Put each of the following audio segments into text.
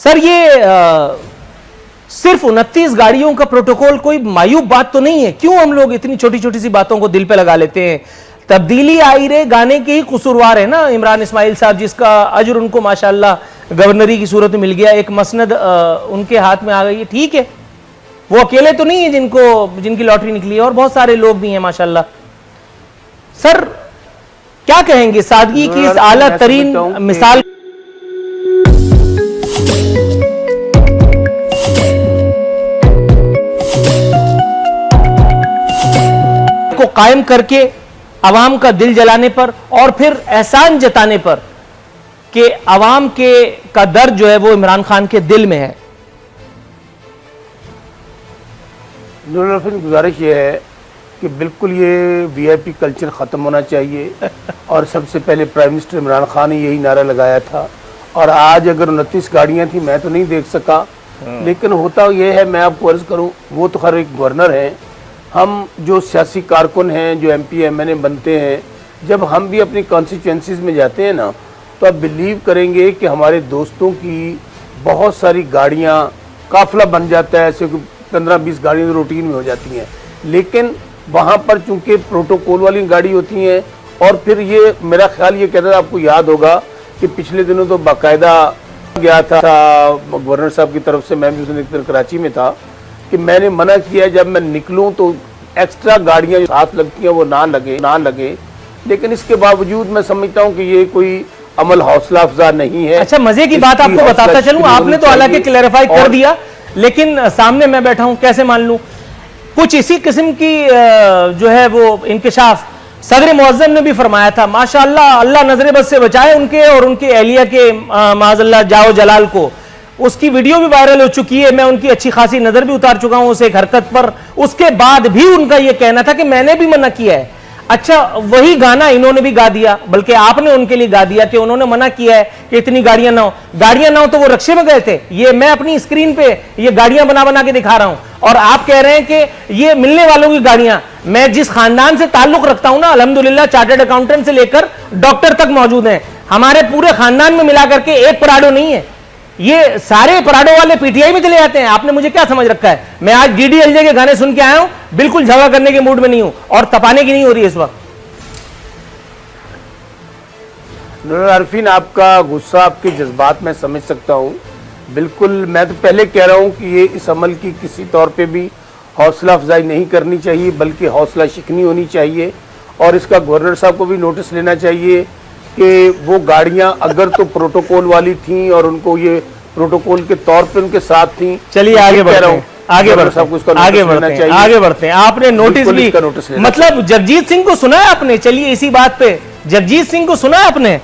Sir ये सिर्फ 29 गाड़ियों का प्रोटोकॉल कोई मायूब बात तो नहीं है, क्यों हम लोग इतनी छोटी छोटी सी बातों को दिल पे लगा लेते हैं? तब्दीली आई रे गाने के ही कसूरवार है ना इमरान इस्माइल साहब, जिसका अजर उनको माशाल्लाह गवर्नरी की सूरत में मिल गया, एक मसनद उनके हाथ में आ गई है। ठीक है, वो अकेले तो नहीं है जिनकी लॉटरी निकली है, और बहुत सारे लोग भी हैं माशाल्लाह। सर क्या कहेंगे सादगी की इस आला तरीन मिसाल को कायम करके अवाम का दिल जलाने पर और फिर एहसान जताने पर कि अवाम का दर्द जो है वो इमरान खान के दिल में है? नूरुल गुजारिश ये है कि बिल्कुल ये वीआईपी कल्चर ख़त्म होना चाहिए और सबसे पहले प्राइम मिनिस्टर इमरान खान ने यही नारा लगाया था। और आज अगर 29 गाड़ियां थी, मैं तो नहीं देख सका, लेकिन होता यह है, मैं आपको अर्ज़ करूं, वो तो खैर एक गवर्नर हैं, हम जो सियासी कारकुन हैं, जो MP MNA बनते हैं, जब हम भी अपनी कॉन्स्टिट्यूंसीज़ में जाते हैं ना, तो आप बिलीव करेंगे कि हमारे दोस्तों की बहुत सारी गाड़ियाँ काफ़िला बन जाता है, ऐसे 15-20 गाड़ियाँ रूटीन में हो जाती हैं, लेकिन वहाँ पर चूंकि प्रोटोकॉल वाली गाड़ी होती हैं। और फिर ये मेरा ख्याल ये कहता था, आपको याद होगा कि पिछले दिनों तो बाकायदा गया था गवर्नर साहब की तरफ से, मैं भी उस दिन कराची में था, कि मैंने मना किया जब मैं निकलूं तो एक्स्ट्रा गाड़ियां जो साथ लगती हैं वो ना लगे। लेकिन इसके बावजूद मैं समझता हूं कि ये कोई अमल हौसला अफजा नहीं है। अच्छा, मजे की बात आपको बताता चलूं, आपने तो हालांकि क्लैरिफाई कर दिया, लेकिन सामने मैं बैठा हूं, कैसे मान लूं? कुछ इसी किस्म की जो है वो इंकिशाफ सदर मुअज्जम ने भी फरमाया था, माशाअल्लाह, अल्लाह नजर बद से बचाए उनके और उनके एहलिया के माज़अल्लाह जाओ जलाल को। उसकी वीडियो भी वायरल हो चुकी है, मैं उनकी अच्छी खासी नजर भी उतार चुका हूं उस एक हरकत पर। उसके बाद भी उनका यह कहना था कि मैंने भी मना किया है। अच्छा, वही गाना इन्होंने भी गा दिया, बल्कि आपने उनके लिए गा दिया कि उन्होंने मना किया है कि इतनी गाड़ियां ना हो तो वो रक्शे में गए थे। ये मैं अपनी स्क्रीन पे ये गाड़ियां बना के दिखा रहा हूं, और आप कह रहे हैं कि ये मिलने वालों की गाड़ियां। मैं जिस खानदान से ताल्लुक रखता हूं ना, अल्हम्दुलिल्लाह चार्टर्ड अकाउंटेंट से लेकर डॉक्टर तक मौजूद हैं, हमारे पूरे खानदान में मिलाकर के एक पराडो नहीं है। ये सारे पराडो वाले PTI में चले जाते हैं। आपने मुझे क्या समझ रखा है? मैं आज DDLJ के गाने सुन के आया हूं, बिल्कुल झगड़ा करने के मूड में नहीं हूं, और तपाने की नहीं हो रही है इस वक्त। अरफीन, आपका गुस्सा, आपके जज्बात मैं समझ सकता हूं बिल्कुल। मैं तो पहले कह रहा हूं कि ये इस अमल की किसी तौर पे भी हौसला अफजाई नहीं करनी चाहिए, बल्कि हौसला शिकनी होनी चाहिए। और इसका गवर्नर साहब को भी नोटिस लेना चाहिए कि वो गाड़ियां अगर तो प्रोटोकॉल वाली थी और उनको ये प्रोटोकॉल के तौर पे उनके साथ थी। चलिए आगे बढ़ते हैं, आगे बढ़ते हैं। आपने नोटिस भी, मतलब जगजीत सिंह को सुना है आपने? चलिए इसी बात पे, जगजीत सिंह को सुना है आपने?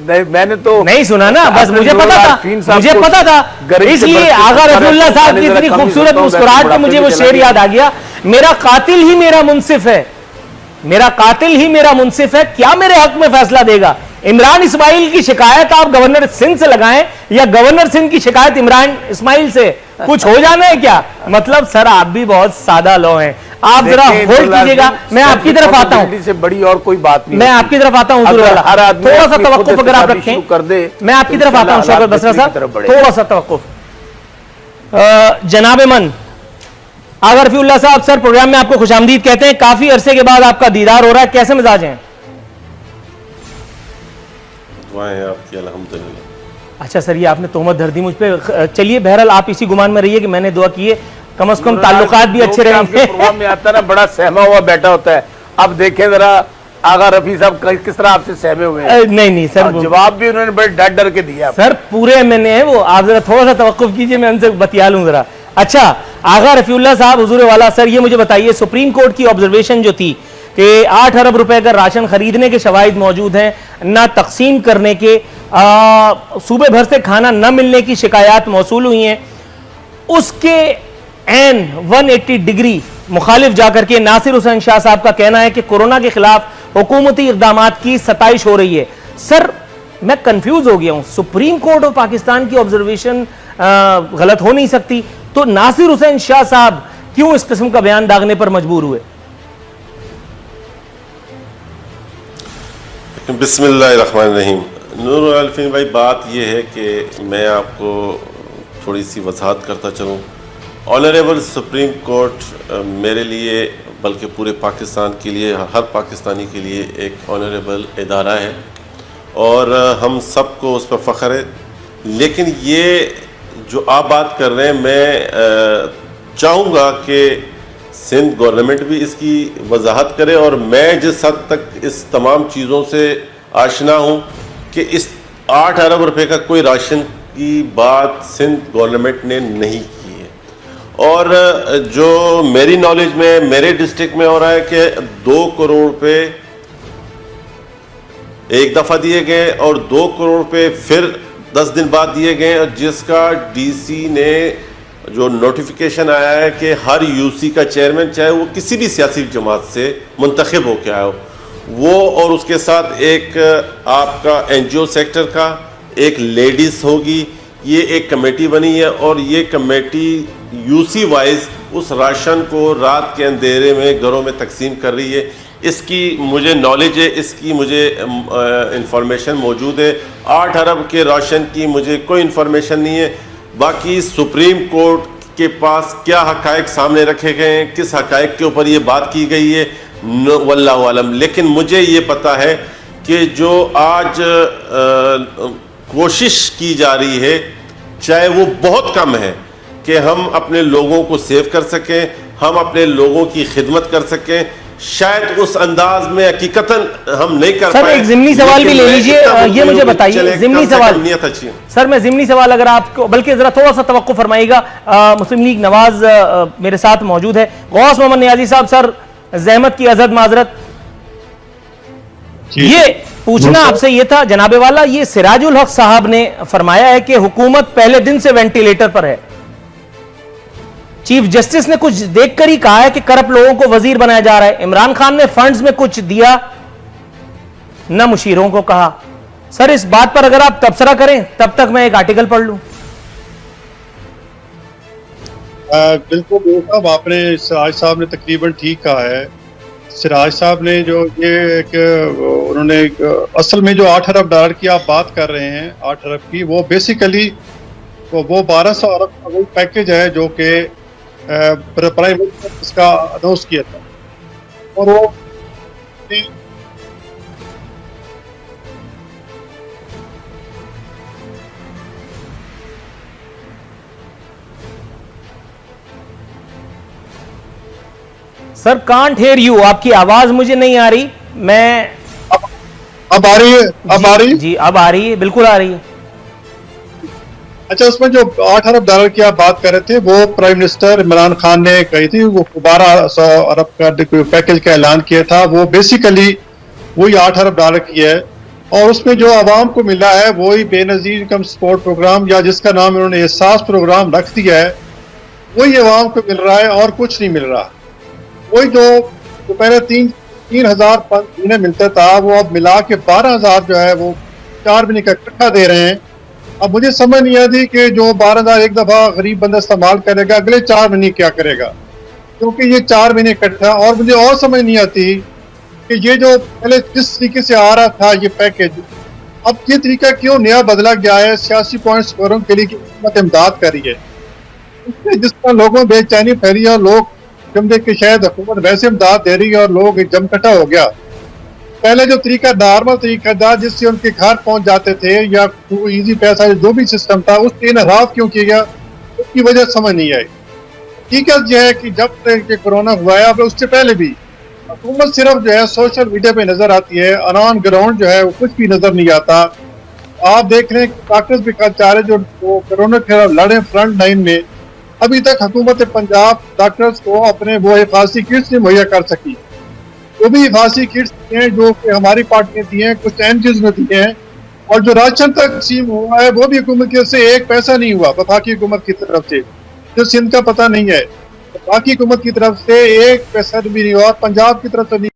नहीं, मैंने तो नहीं सुना ना, बस मुझे पता था, इसलिए आगा रफीउल्लाह साहब की इतनी खूबसूरत मुस्कुराहट पे मुझे वो शेर याद आ गया, मेरा कातिल ही मेरा मुंसिफ है, मेरा कातिल ही मेरा मुंसिफ है, क्या मेरे हक में फैसला देगा? इमरान इस्माइल की शिकायत आप गवर्नर सिंध से लगाएं या गवर्नर सिंध की शिकायत इमरान इस्माइल से, कुछ हो जाना है क्या? मतलब सर आप भी बहुत सादा लो हैं, आप जरा होल्ड कीजिएगा, मैं आपकी तरफ आता हूं। से बड़ी और कोई बात नहीं, मैं आपकी तरफ आता हूं, थोड़ा सा तवक्कुफ अगर आप रखें कर दे, मैं आपकी तरफ आता हूं शौकत बसरा साहब, थोड़ा सा तवक्कुफ। जनाब मन आगा रफीउल्लाह साहब, सर प्रोग्राम में आपको खुशामदीद कहते हैं, काफी अरसे के बाद आपका दीदार हो रहा है, कैसे मिजाज हैं? आपकी अल्हम्दुलिल्लाह। अच्छा सर, ये आपने तोहमत धर दी मुझ पे। चलिए बहरहाल आप इसी गुमान में रहिए कि मैंने दुआ की है, कम से कम ताल्लुकात भी अच्छे रहेंगे। प्रोग्राम में आता ना बड़ा सहमा हुआ बैठा होता है, अब देखें जरा आगा रफी साहब किस तरह आपसे सहमे हुए हैं। नहीं सर, जवाब भी उन्होंने बड़े डर के दिया। सर पूरे MNA है वो, आप जरा थोड़ा सा तवक्कुफ कीजिए, मैं उनसे बतिया लूं जरा। अच्छा आगा रफीउल्लाह साहब, हुजूर वाला सर, ये मुझे बताइए, सुप्रीम कोर्ट की ऑब्जर्वेशन जो थी कि 8 अरब रुपए का राशन खरीदने के शवाहिद मौजूद हैं, ना तकसीम करने के, सूबे भर से खाना न मिलने की शिकायत मौसूल हुई हैं, उसके एन 180 डिग्री मुखालिफ जाकर के नासिर हुसैन शाह साहब का कहना है कि कोरोना के खिलाफ हुकूमती इक़दामात की सताइश हो रही है। सर मैं कंफ्यूज हो गया हूं, सुप्रीम कोर्ट ऑफ पाकिस्तान की ऑब्जर्वेशन गलत हो नहीं सकती, तो नासिर हुसैन शाह साहब क्यों इस किस्म का बयान दागने पर मजबूर हुए? बिस्मिल्लाहिर्रहमानिर्रहीम। नूर अल्फीन भाई, बात यह है कि मैं आपको थोड़ी सी वजाहत करता चलूँ। ऑनरेबल सुप्रीम कोर्ट मेरे लिए, बल्कि पूरे पाकिस्तान के लिए, हर पाकिस्तानी के लिए एक ऑनरेबल इदारा है और हम सबको उस पर फ़ख्र है। लेकिन ये जो आप बात कर रहे हैं, मैं चाहूँगा कि सिंध गवर्नमेंट भी इसकी वजाहत करे और मैं जिस हद तक इस तमाम चीज़ों से आशना हूँ कि इस 8 अरब रुपए का कोई राशन की बात सिंध गवर्नमेंट ने नहीं की है। और जो मेरी नॉलेज में मेरे डिस्ट्रिक्ट में हो रहा है कि 2 करोड़ रुपए एक दफ़ा दिए गए और 2 करोड़ रुपए फिर 10 दिन बाद दिए गए, और जिसका डीसी ने जो नोटिफिकेशन आया है कि हर यूसी का चेयरमैन, चाहे वो किसी भी सियासी जमात से मुंतखब हो के आया हो, वो और उसके साथ एक आपका एनजीओ सेक्टर का एक लेडीज़ होगी, ये एक कमेटी बनी है और ये कमेटी यूसी वाइज उस राशन को रात के अंधेरे में घरों में तकसीम कर रही है। इसकी मुझे नॉलेज है, इसकी मुझे इंफॉर्मेशन मौजूद है। 8 अरब के राशन की मुझे कोई इंफॉर्मेशन नहीं है। बाकी सुप्रीम कोर्ट के पास क्या हकायक सामने रखे गए हैं, किस हकायक के ऊपर ये बात की गई है, वल्लाहु आलम। लेकिन मुझे ये पता है कि जो आज कोशिश की जा रही है, चाहे वो बहुत कम है, कि हम अपने लोगों को सेव कर सकें, हम अपने लोगों की खिदमत कर सकें, शायद उस अंदाज में हकीकतन हम नहीं कर पाए। सर एक जिमनी सवाल भी ले लीजिए, ये मुझे बताइए जिमनी सवाल। सर मैं जिमनी सवाल अगर आपको, बल्कि जरा थोड़ा सा तवक्कुफ फरमाइएगा, मुस्लिम लीग नवाज मेरे साथ मौजूद है। गौस मोहम्मद नियाजी साहब, सर जहमत की अजद माजरत, ये पूछना आपसे ये था जनाबे वाला, ये सिराजुल हक साहब ने फरमाया है कि हुकूमत पहले दिन से वेंटिलेटर पर है। चीफ जस्टिस ने कुछ देखकर ही कहा है कि करप्ट लोगों को वजीर बनाया जा रहा है। इमरान खान ने फंड्स में कुछ दिया, न मुशीरों को कहा। सर इस बात पर अगर आप तबसरा करें, तब तक मैं एक आर्टिकल पढ़ लूं। बिल्कुल साहब, आपने सिराज साहब ने तकरीबन ठीक कहा है। सिराज साहब ने जो ये उन्होंने असल में जो 8 अरब डॉलर की आप बात कर रहे हैं, 8 अरब की, वो बेसिकली वो 1200 अरब का वही पैकेज है जो कि प्राइम मिनिस्टर ने इसका अनाउंस किया था। और वो सर कांट हेयर यू, आपकी आवाज मुझे नहीं आ रही। मैं अब आ रही है? अब आ रही है जी, अब आ रही है, बिल्कुल आ रही है। अच्छा, उसमें जो 8 अरब डॉलर की आप बात कर रहे थे, वो प्राइम मिनिस्टर इमरान खान ने कही थी, वो 1200 अरब का पैकेज का ऐलान किया था। वो बेसिकली वही 8 अरब डॉलर की है और उसमें जो आवाम को मिला है वही बेनजीर इनकम सपोर्ट प्रोग्राम, या जिसका नाम इन्होंने एहसास प्रोग्राम रख दिया है, वही आवाम को मिल रहा है और कुछ नहीं मिल रहा। वही जो पहले 3,000 महीने मिलता था, वो अब मिला के 12,000 जो है वो 4 महीने का इकट्ठा दे रहे हैं। अब मुझे समझ नहीं आती कि जो 12,000 एक दफा गरीब बंदा इस्तेमाल करेगा, अगले 4 महीने क्या करेगा, क्योंकि ये 4 महीने इकट्ठा। और मुझे और समझ नहीं आती कि ये जो पहले जिस तरीके से आ रहा था ये पैकेज, अब ये तरीका क्यों नया बदला गया है सियासी पॉइंट स्कोरों के लिए कि हुकूमत इमदाद कर रही है। इसमें जिस तरह लोगों में बेचैनी फैली है और लोग समझे कि शायद हुकूमत वैसे इमदाद दे रही है और लोग जमकटा हो गया। पहले जो तरीका, नॉर्मल तरीका था जिससे उनके घर पहुंच जाते थे, या इजी पैसा जो भी सिस्टम था, उससे इनहराफ क्यों किया गया, उसकी वजह समझ नहीं आई। हकीकत यह है कि जब से कोरोना हुआ है, अब उससे पहले भी हुकूमत सिर्फ जो है सोशल मीडिया पे नजर आती है, ऑन ग्राउंड जो है वो कुछ भी नजर नहीं आता। आप देख रहे हैं कि डॉक्टर्स भी चाह जो कोरोना के खिलाफ लड़े फ्रंट लाइन में, अभी तक हुकूमत पंजाब डॉक्टर्स को अपने वो हिफाजती किट्स नहीं मुहैया कर सकी। वो भी हिफाजती किट्स हैं जो कि हमारी पार्टियां दी हैं, कुछ एनजीओ में दिए हैं, और जो राशन तकसीम हुआ है वो भी हुकूमत की तरफ से एक पैसा नहीं हुआ, वफाकी हुकूमत की तरफ से, जो सिंध का पता नहीं है। वफाकी हुकूमत की तरफ से एक पैसा भी नहीं हुआ, पंजाब की तरफ से नहीं